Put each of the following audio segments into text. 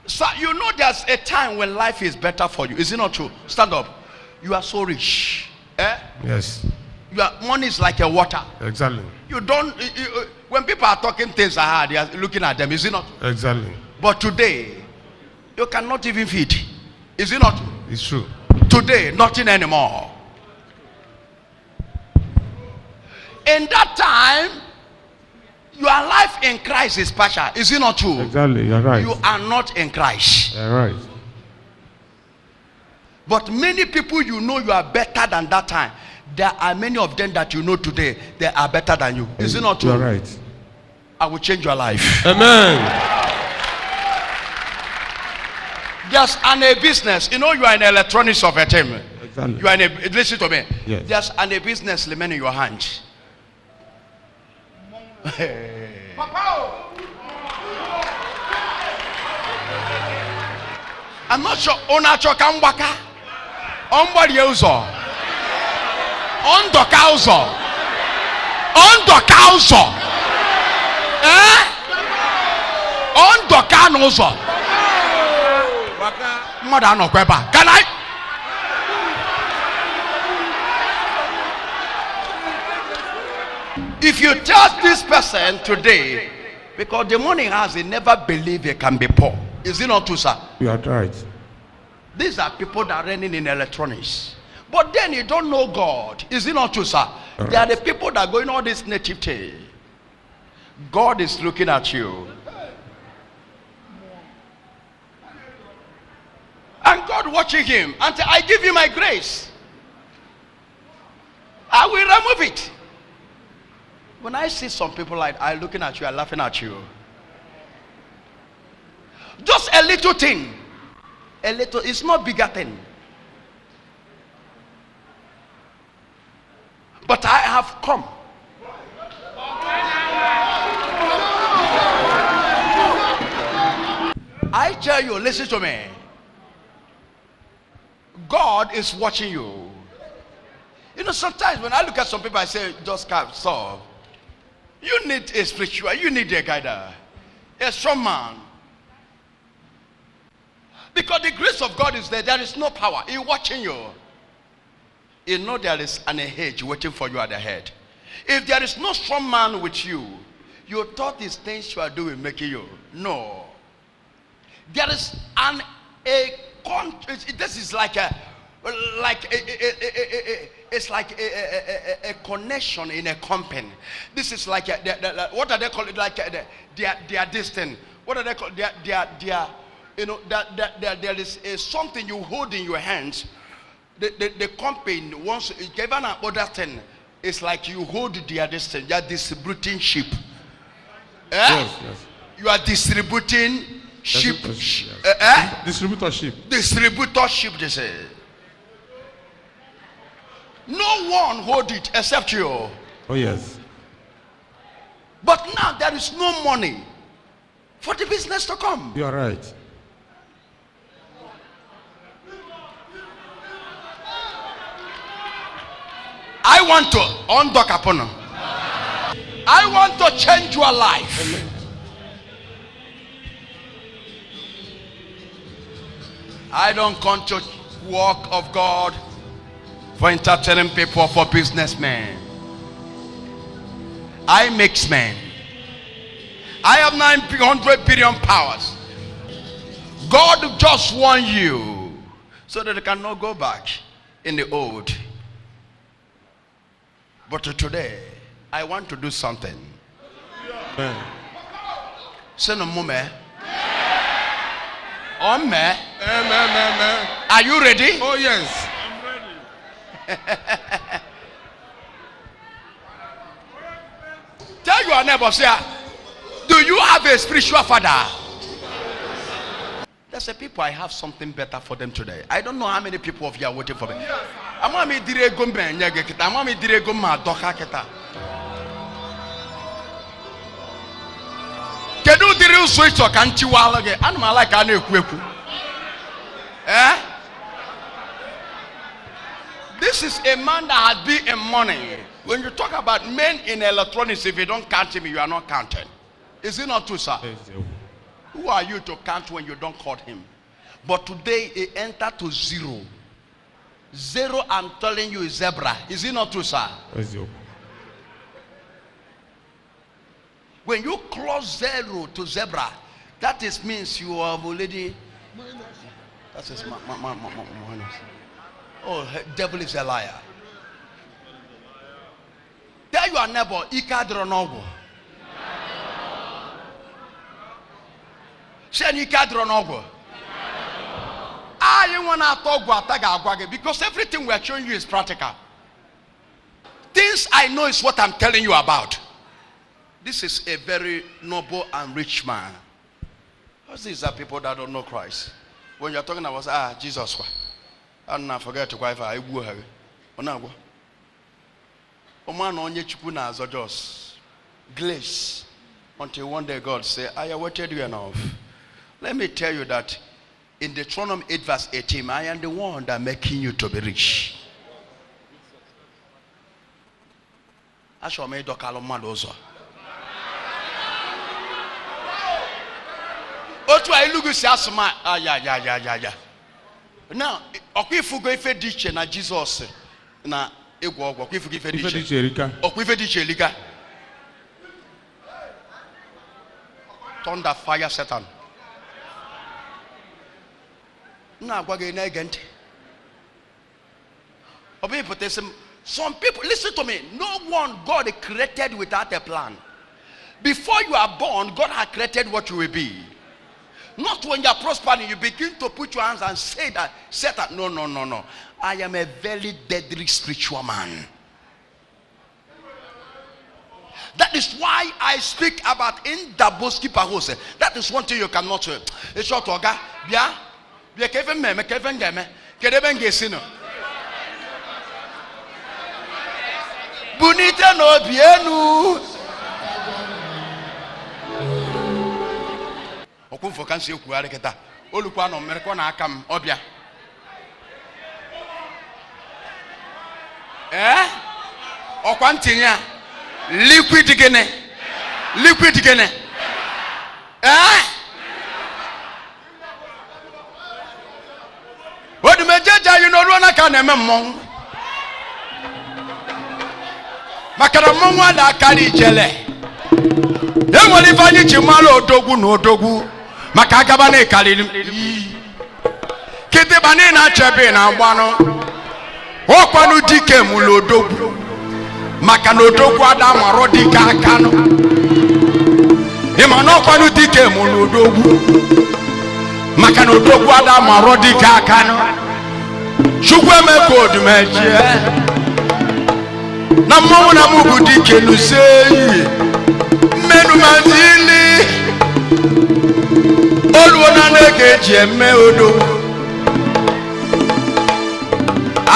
So you know there's a time when life is better for you. Is it not true? Stand up. You are so rich. Yes. Your money is like a water. Exactly. You don't. When people are talking things are hard, they are looking at them. Is it not true? Exactly. But today, you cannot even feed. Is it not true? It's true. Today, nothing anymore. In that time, your life in Christ is partial. Is it not true? Exactly. You're right. You are not in Christ. You're right. But many people you know you are better than that time. There are many of them that you know today, they are better than you. Is it not true? You're right. I will change your life. Amen. There's a business. You know you are in electronics of a team. Exactly. You are in a, listen to me. Yes. There's a business lemon in your hand. I'm not sure. Onacho kambaka. Ombody uzo. Ondo kauzo. Ondo kauzo. Ondo kanuzo. Mother no kweba. Can I? If you tell this person today, because the money has, he never believe he can be poor. Is it not true, sir? You are right. These are people that are running in electronics. But then you don't know God. Is it not true, sir? Right. They are the people that are going all this nativity. God is looking at you. And God watching him until I give you my grace. I will remove it. When I see some people like I looking at you, I'm laughing at you. Just a little thing. A little, it's not bigger thing. But I have come. I tell you, listen to me. God is watching you. You know, sometimes when I look at some people, I say, just can't solve. You need a spiritual, you need a guide, a strong man. Because the grace of God is there. There is no power. He's watching you. You know there is an hedge waiting for you at the head. If there is no strong man with you, you thought these things you are doing making you. No. There is this is like it's like a connection in a company. This is like what are they called it? Like their distance. What are they called? Their you know that there is something you hold in your hands. The company once given an other thing, it's like you hold their distance. You are distributing sheep. Yes, yes. You are distributing sheep. Distributorship. Distributorship, they say. No one hold it except you. Oh yes. But now there is no money for the business to come. You are right. I want to undock upon you. I want to change your life. Amen. I don't come to work of God for entertaining people, for businessmen. I make men. I have 900 billion powers. God just want you so that they cannot go back in the old. But today, I want to do something. Amen. Say no more. On me. Amen. Are you ready? Oh yes. I'm ready. Tell your neighbor, say, do you have a spiritual father? There's a people, I have something better for them today. I don't know how many people of you are waiting for me. I'm going to dire go ben nyage kita. I'm going to dire go ma doka kita. Kedu dire switch to kanchi wala ge. Anu ma like anu ekweku. This is a man that has been in money. When you talk about men in electronics, if you don't count him, you are not counted. Is it not true, sir? Who are you to count when you don't call him? But today he entered to 0. 0, I'm telling you, is zebra. Is it not true, sir? When you close 0 to zebra, that is means you have already. That is minus. Oh, devil is a liar. Tell your neighbor, Ikadronogo. Say Ikadronogo. You want to talk because everything we are showing you is practical. Things I know is what I'm telling you about. This is a very noble and rich man. These are people that don't know Christ. When you're talking about Jesus, and I forget to qualify. I will have it. Oman onye chukuna azojos glace until one day God say, I awaited you enough. Let me tell you that in Deuteronomy 8 verse 18, I am the one that making you to be rich. I shall make the Kalomalozo. Otu I look at Asma. Yeah. Now, if we go if ditch na Jesus na egwo if we give ditch. Thunder, fire, Satan. Some people, listen to me. No one God created without a plan. Before you are born, God had created what you will be. Not when you are prospering, you begin to put your hands and say that. No. I am a very deadly spiritual man. That is why I speak about in the Boski Pahose. That is one thing you cannot say. It's short toga. Yeah. We Kevin Meme, Kevin Game, Kedeven Gesino. Bunita no Bienu. Okun for cancer Kuareketa. Oluquano, Mercona Akam, Obia. Okwantinia. Liquid again. Odumeje you know run aka na memon. Makara monwa da kari jele. Enwere ifanye chimalo odogwu na odogwu. Maka agaba na kari. Kete bani na chebe na agbano. Okwanu dike mu lodogwu. Maka na odogwu ada maro dike aka no. Ima no okwanu dike mu lodogwu. Maka na odogwu ada maro dike aka no. Chukwuemeka odumeje. Na mmanwụ na mugu dike nuseyi. Menu manzili. Oluwo na nege ji eme odogwu.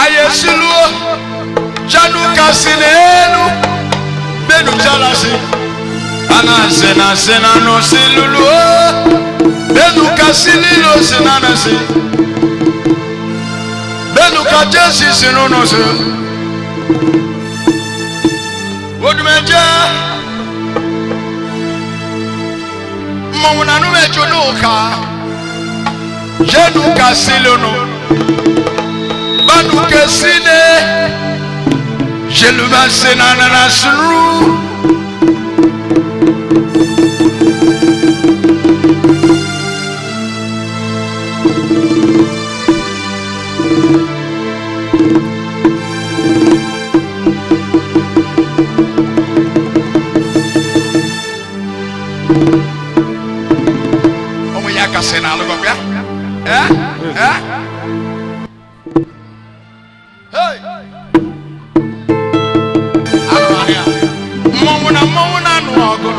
Ayesiluo. Chanu kasinenu. Benu chalasi. Anasena no siluluo. Benu kasililo sinanasi. Benu kajesi sinonosi. Odumeje. Mwana numejo nuka. Jenu kasilono. Banu kesine. Jeluma senana nasuru. Omo ya kasena logo bia. Hey. Alwaria. Mona no ogo.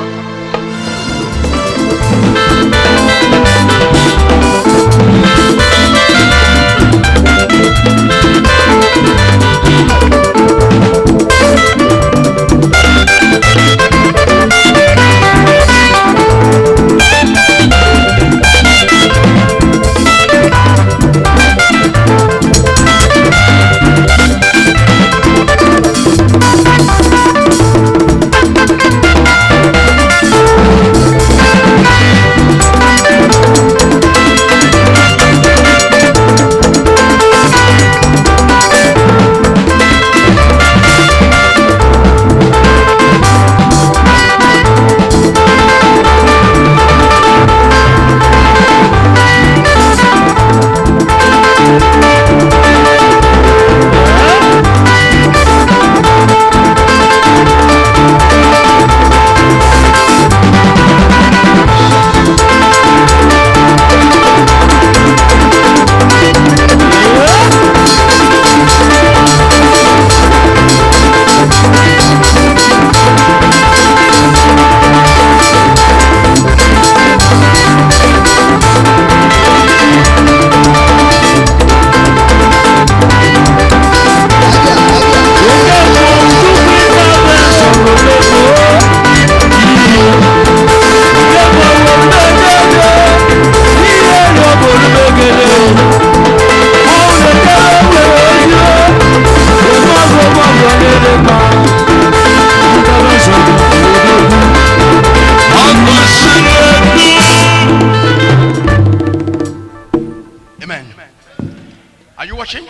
you watching?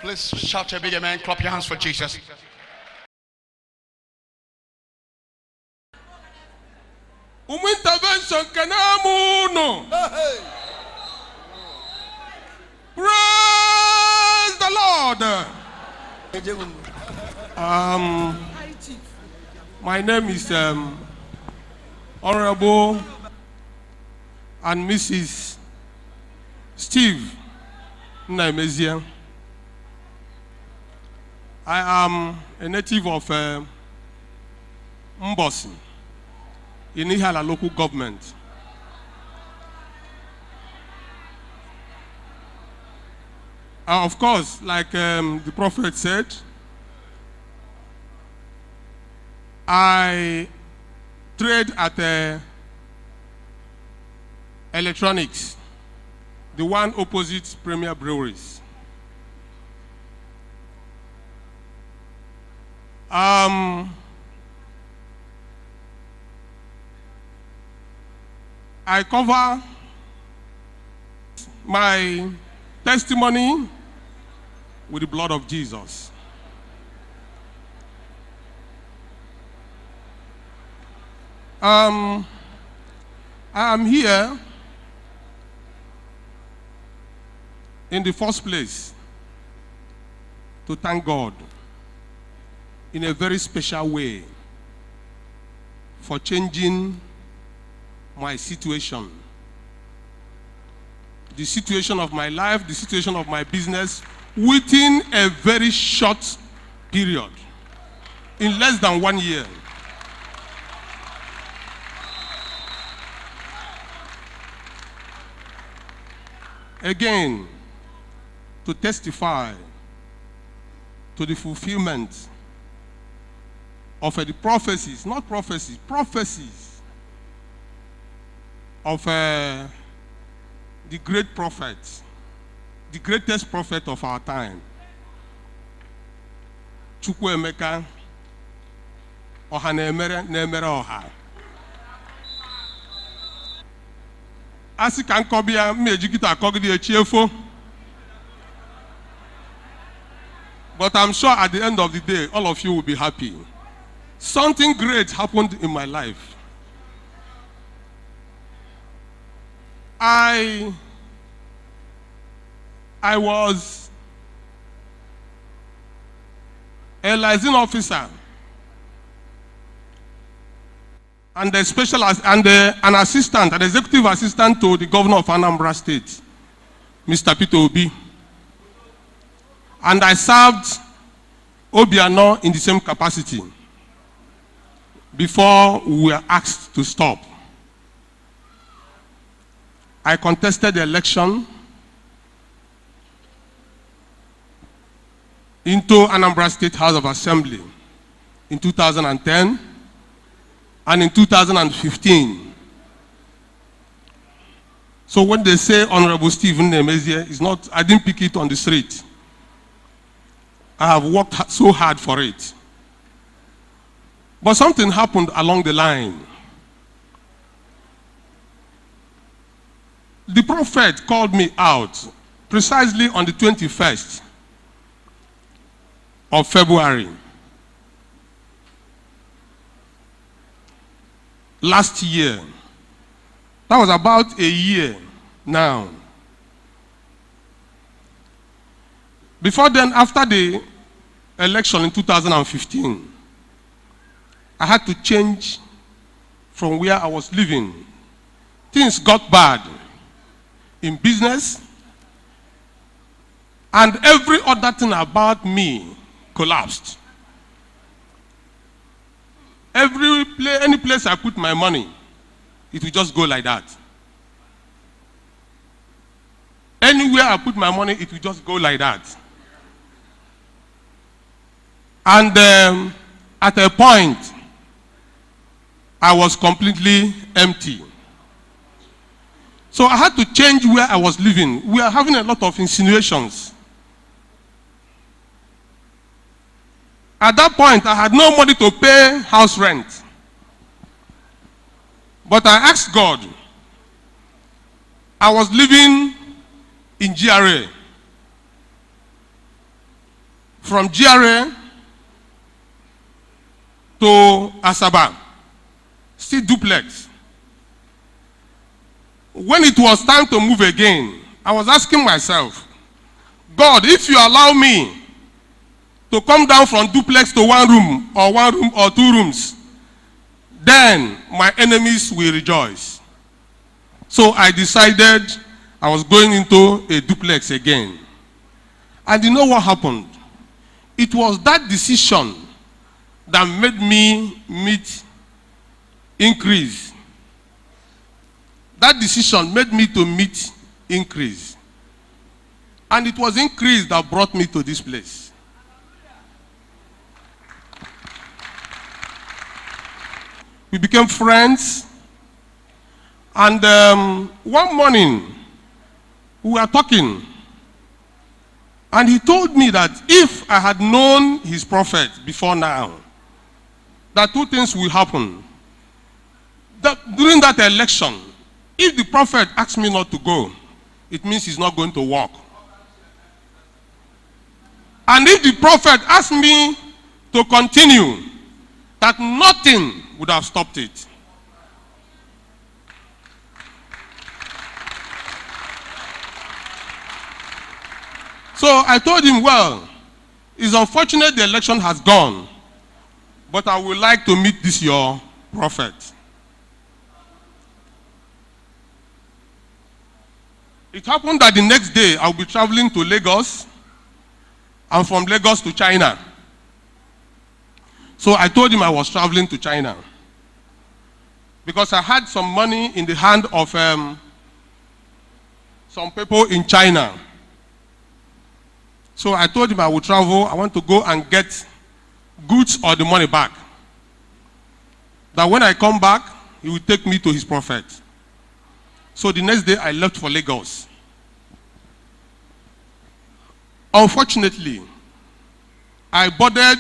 Please shout a big amen. Clap your hands for Jesus. Intervention kanamuno. Praise the Lord. My name is Honorable and Mrs. Steve Nnaemezia. I am a native of Mbosi in Ihala local government. Of course, like the prophet said, I trade at electronics, the one opposite Premier Breweries. I cover my testimony with the blood of Jesus. I am here in the first place to thank God in a very special way for changing my situation, the situation of my life, the situation of my business within a very short period, in less than 1 year. Again, to testify to the fulfillment of the prophecies, not prophecies, prophecies of the great prophet, the greatest prophet of our time, chukwuemeka, ohanemere, nemere oha. Asi kan kobia mejikita kogidi echiefo. But I'm sure at the end of the day, all of you will be happy. Something great happened in my life. I was a liaison officer and a an assistant, an executive assistant to the governor of Anambra State, Mr. Peter Obi. And I served Obiano in the same capacity before we were asked to stop. I contested the election into Anambra State House of Assembly in 2010 and in 2015. So when they say Honorable Stephen Nnaemezia, it's not, I didn't pick it on the street. I have worked so hard for it. But something happened along the line. The prophet called me out precisely on the 21st of February last year. That was about a year now. Before then, after the election in 2015, I had to change from where I was living. Things got bad in business, and every other thing about me collapsed. Any place I put my money, it will just go like that. Anywhere I put my money, it will just go like that. And at a point, I was completely empty. So I had to change where I was living. We are having a lot of insinuations. At that point, I had no money to pay house rent. But I asked God. I was living in GRA. from GRA to Asaba, still duplex. When it was time to move again, I was asking myself, God, if you allow me to come down from duplex to one room or 2 rooms, then my enemies will rejoice. So I decided I was going into a duplex again. And you know what happened? It was that decision that made me meet increase. That decision made me to meet increase. And it was increase that brought me to this place. We became friends. And one morning, we were talking. And he told me that if I had known his prophet before now, that 2 things will happen. That during that election, if the prophet asks me not to go, it means he's not going to walk. And if the prophet asked me to continue, that nothing would have stopped it. So I told him, well, it's unfortunate the election has gone, but I would like to meet this your prophet. It happened that the next day I'll be traveling to Lagos, and from Lagos to China. So I told him I was traveling to China because I had some money in the hand of some people in China. So I told him I would travel. I want to go and get goods or the money back. That when I come back, he will take me to his prophet. So the next day I left for Lagos. Unfortunately, I boarded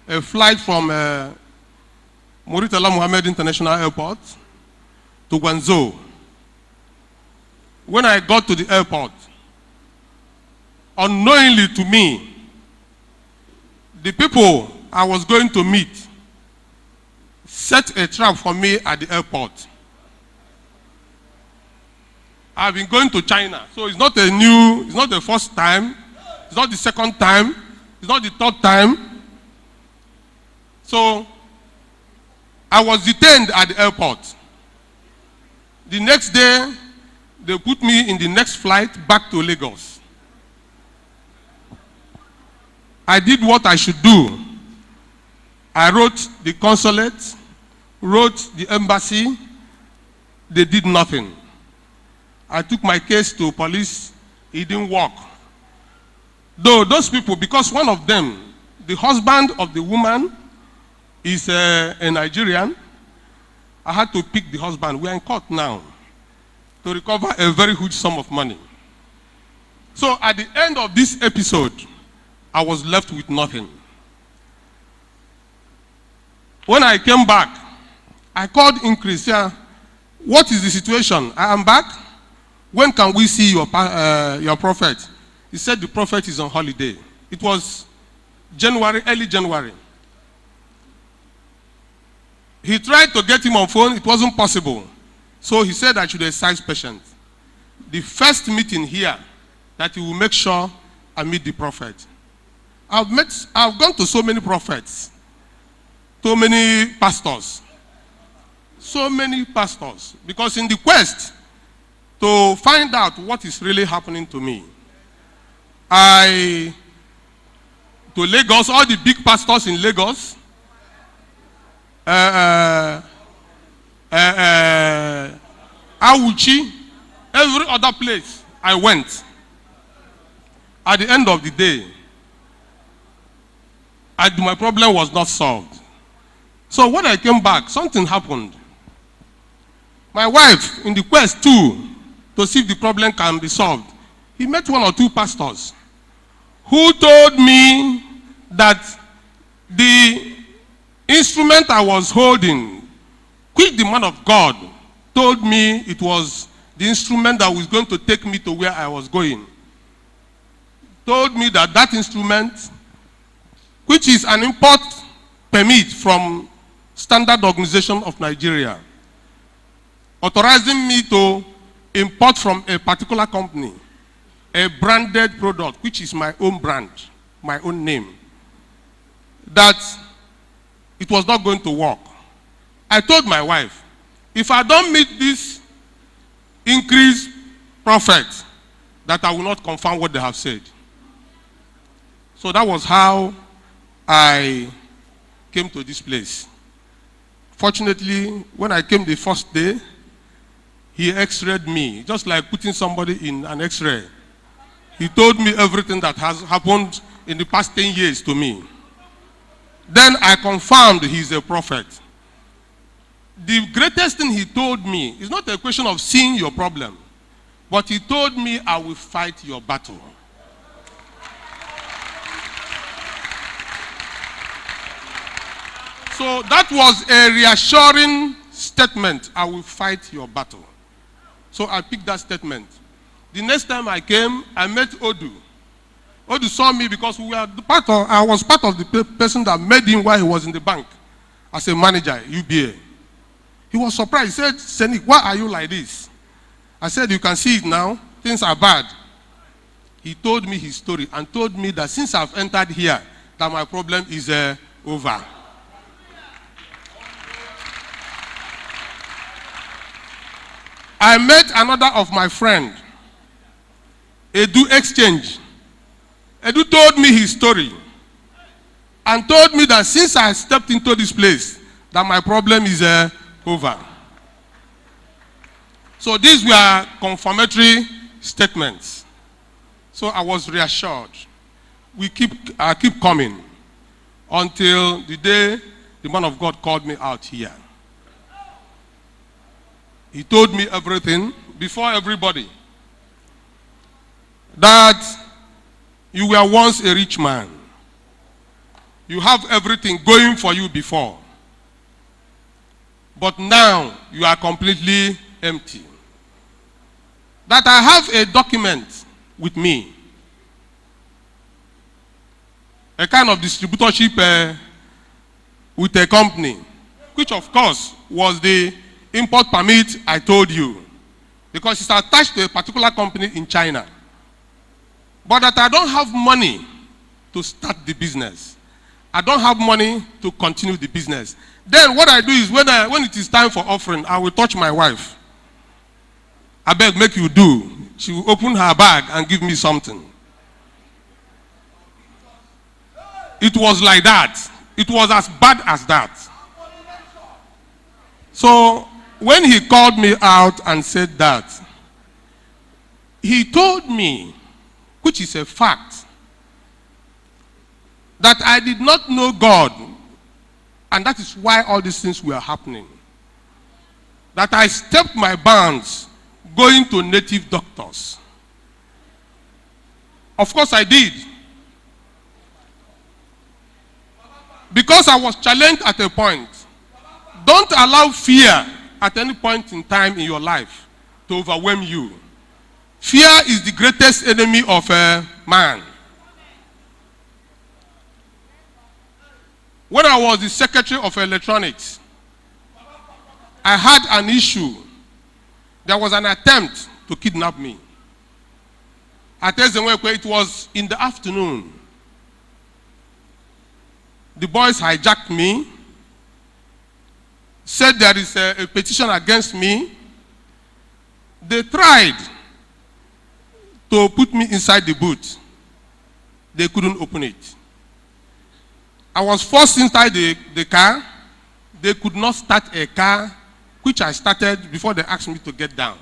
a flight from Murtala Muhammad International Airport to Guangzhou. When I got to the airport, unknowingly to me, the people I was going to meet set a trap for me at the airport. I've been going to China, so it's not the first time, it's not the second time, it's not the third time. So I was detained at the airport. The next day, they put me in the next flight back to Lagos. I did what I should do. I wrote the consulate, wrote the embassy. They did nothing. I took my case to police. It didn't work. Though those people, because one of them, the husband of the woman, is a Nigerian, I had to pick the husband. We are in court now to recover a very huge sum of money. So at the end of this episode, I was left with nothing. When I came back, I called Increase. Yeah, what is the situation? I am back. When can we see your prophet? He said the prophet is on holiday. It was January, early January. He tried to get him on phone. It wasn't possible. So he said I should exercise patience. The first meeting here, that he will make sure I meet the prophet. I've gone to so many prophets, so many pastors, because in the quest to find out what is really happening to me, to Lagos, all the big pastors in Lagos, Awuchi, every other place I went. At the end of the day, my problem was not solved. So when I came back, something happened. My wife, in the quest too, to see if the problem can be solved, he met 1 or 2 pastors who told me that the instrument I was holding, which the man of God told me it was the instrument that was going to take me to where I was going. told me that that instrument, which is an import permit from Standard Organization of Nigeria, authorizing me to import from a particular company a branded product, which is my own brand, my own name, that it was not going to work. I told my wife, if I don't meet this increased profit, that I will not confirm what they have said. So that was how I came to this place. Fortunately, when I came the first day, he x-rayed me, just like putting somebody in an x-ray. He told me everything that has happened in the past 10 years to me. Then I confirmed he's a prophet. The greatest thing he told me is not a question of seeing your problem, but he told me, I will fight your battle. So that was a reassuring statement, I will fight your battle. So I picked that statement. The next time I came, I met Odu. Odu saw me because I was part of the person that made him while he was in the bank as a manager, UBA. He was surprised. He said, Senik, why are you like this? I said, you can see it now. Things are bad. He told me his story and told me that since I've entered here, that my problem is over. I met another of my friend, Edu Exchange. Edu told me his story and told me that since I stepped into this place, that my problem is over. So these were confirmatory statements. So I was reassured. I keep coming until the day the man of God called me out here. He told me everything before everybody, that you were once a rich man. You have everything going for you before. But now you are completely empty. That I have a document with me, a kind of distributorship with a company, which of course was the import permit I told you, because it's attached to a particular company in China. But that I don't have money to start the business. I don't have money to continue the business. Then what I do is when it is time for offering, I will touch my wife. I beg, make you do. She will open her bag and give me something. It was like that. It was as bad as that. So when he called me out and said that, he told me, which is a fact, that I did not know God, and that is why all these things were happening. That I stepped my bounds going to native doctors. Of course I did. Because I was challenged at a point. Don't allow fear at any point in time in your life to overwhelm you. Fear is the greatest enemy of a man. When I was the Secretary of Electronics, I had an issue. There was an attempt to kidnap me. At Ezenwekwe, it was in the afternoon. The boys hijacked me, said there is a petition against me. They tried to put me inside the booth. They couldn't open it. I was forced inside the car. They could not start a car, which I started before they asked me to get down.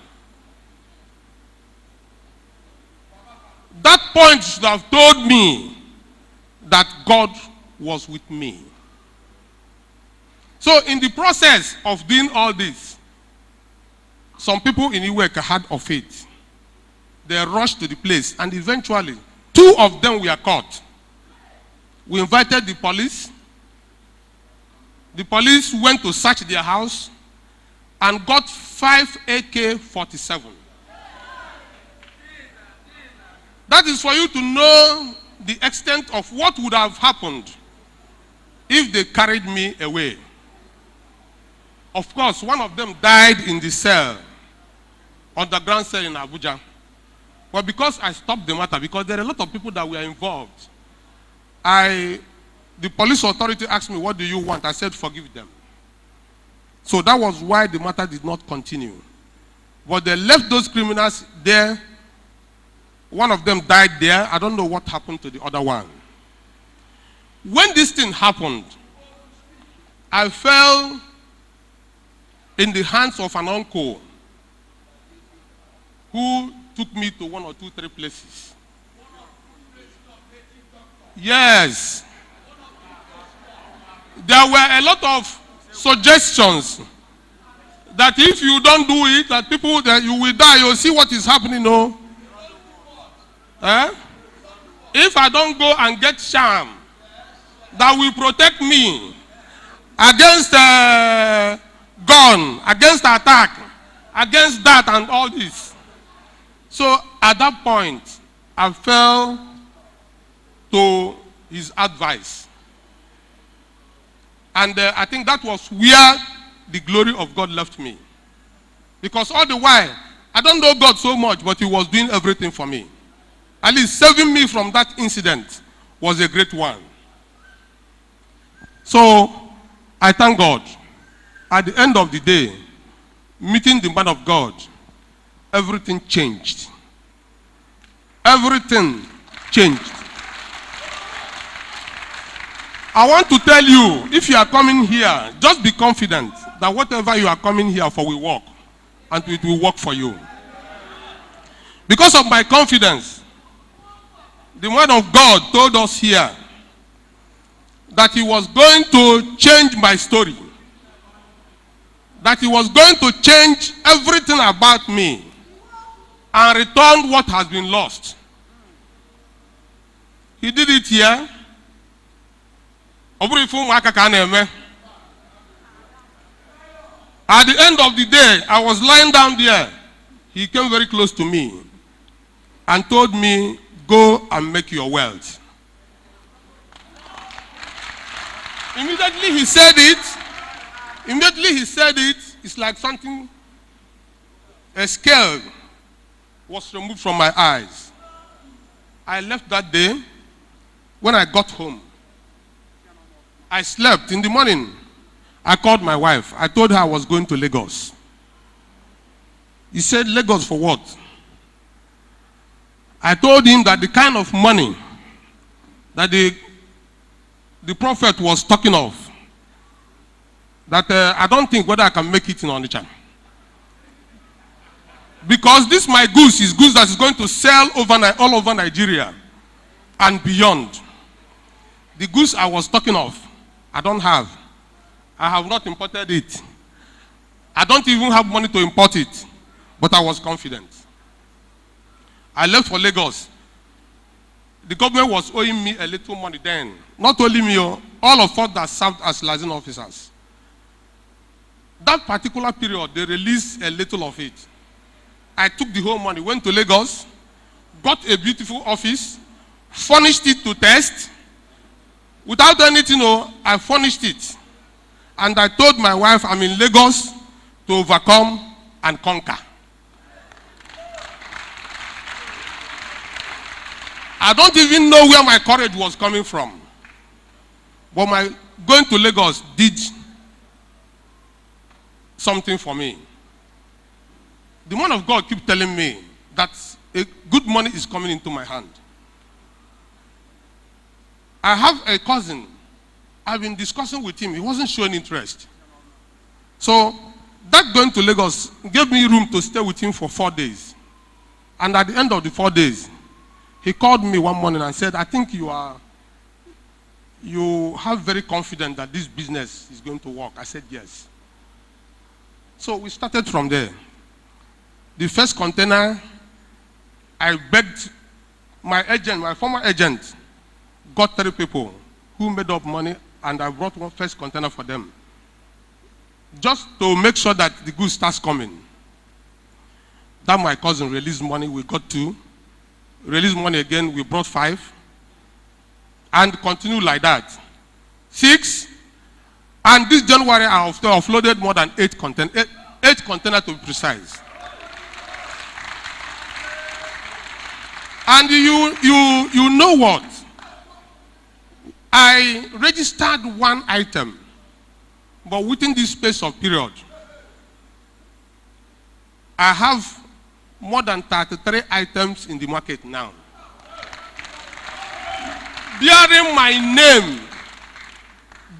That point should have told me that God was with me. So in the process of doing all this, some people in Iweka had of it. They rushed to the place, and eventually 2 of them were caught. We invited the police. The police went to search their house and got 5 AK-47. That is for you to know the extent of what would have happened if they carried me away. Of course, one of them died in the cell, underground cell in Abuja. But because I stopped the matter, because there are a lot of people that were involved, the police authority asked me, what do you want? I said, forgive them. So that was why the matter did not continue. But they left those criminals there. One of them died there. I don't know what happened to the other one. When this thing happened, I fell in the hands of an uncle who took me to 1 or 2, 3 places. Yes. There were a lot of suggestions that if you don't do it, that people, that you will die. You'll see what is happening, no? If I don't go and get sham that will protect me against gun, against attack, against that and all this. So at that point, I fell to his advice. And I think that was where the glory of God left me. Because all the while, I don't know God so much, but he was doing everything for me. At least saving me from that incident was a great one. So I thank God. At the end of the day, meeting the man of God, everything changed. Everything changed. I want to tell you, if you are coming here, just be confident that whatever you are coming here for will work, and it will work for you. Because of my confidence, the man of God told us here that he was going to change my story, that he was going to change everything about me and return what has been lost. He did it here. At the end of the day, I was lying down there. He came very close to me and told me, go and make your wealth. Immediately he said it. It's like something, a scale was removed from my eyes. I left that day. When I got home, I slept. In the morning, I called my wife. I told her I was going to Lagos. He said, Lagos for what? I told him that the kind of money that the prophet was talking of, that I don't think whether I can make it in Onitsha. Because this my goods is goods that is going to sell all over Nigeria and beyond. The goods I was talking of, I don't have. I have not imported it. I don't even have money to import it. But I was confident. I left for Lagos. The government was owing me a little money then. Not only me, all of us that served as liaison officers. That particular period, they released a little of it. I took the whole money, went to Lagos, got a beautiful office, furnished it to test. Without anything, I furnished it. And I told my wife I'm in Lagos to overcome and conquer. I don't even know where my courage was coming from. But my going to Lagos did something for me. The man of God keeps telling me that a good money is coming into my hand. I have a cousin. I've been discussing with him. He wasn't showing interest. So that going to Lagos gave me room to stay with him for 4 days. And at the end of the 4 days, he called me one morning and said, I think you have very confidence that this business is going to work. I said, yes. So we started from there. The first container, I begged my agent, my former agent, got 3 people who made up money, and I brought one first container for them. Just to make sure that the goods starts coming. That my cousin released money, we got 2. release money again, we brought 5. And continue like that. 6. And this January, I have offloaded more than 8 containers. 8 containers to be precise. And you know what? I registered 1 item, but within this space of period, I have more than 33 items in the market now, bearing my name,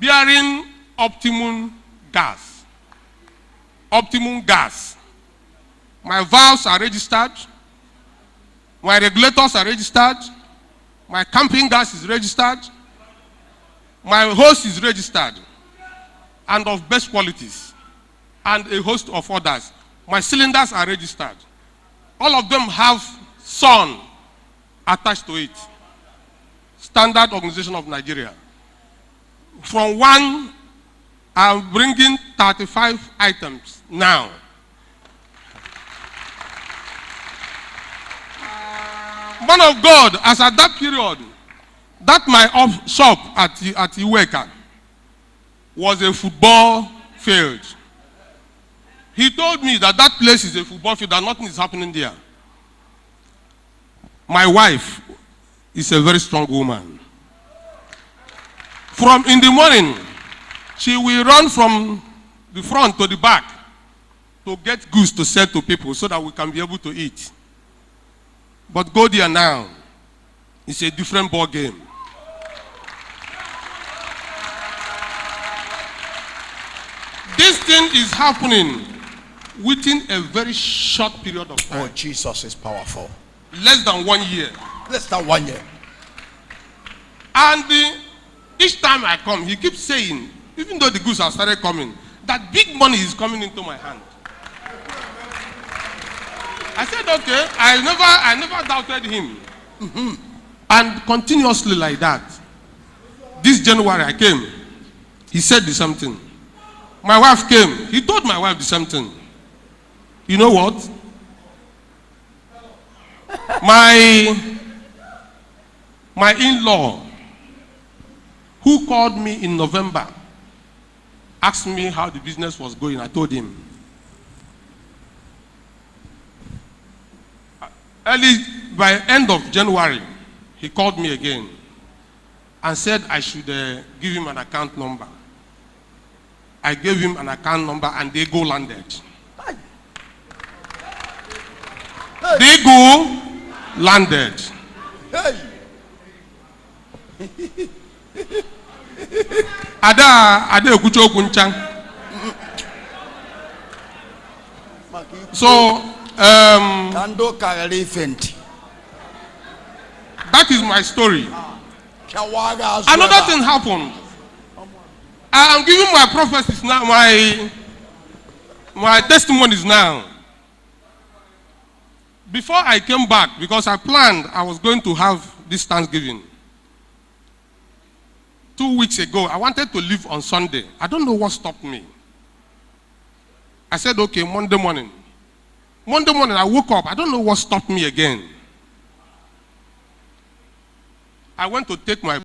bearing Optimum Gas. Optimum Gas. My valves are registered. My regulators are registered. My camping gas is registered. My hose is registered and of best qualities, and a host of others. My cylinders are registered. All of them have SON attached to it. Standard Organization of Nigeria. From 1, I'm bringing 35 items now. Man of God, as at that period, that my shop at Iweka was a football field. He told me that that place is a football field, that nothing is happening there. My wife is a very strong woman. From in the morning, she will run from the front to the back to get goods to sell to people so that we can be able to eat. But go there now, it's a different ball game. This thing is happening within a very short period of time. Oh, Jesus is powerful. Less than 1 year. Less than 1 year. And each time I come, he keeps saying, even though the goods have started coming, that big money is coming into my hand. I said, okay, I never doubted him. And continuously like that. This January I came, he said the same thing. My wife came, he told my wife the same thing. You know what? My in-law, who called me in November, asked me how the business was going. I told him. By end of January, he called me again and said I should give him an account number. I gave him an account number and they go landed. They go landed. Ada ekucho kuncha. So that is my story. Another thing happened. I am giving my prophecies now, my testimonies now. Before I came back, because I planned I was going to have this Thanksgiving. 2 weeks ago, I wanted to leave on Sunday. I don't know what stopped me. I said, okay, Monday morning. Monday morning, I woke up. I don't know what stopped me again. I went to take my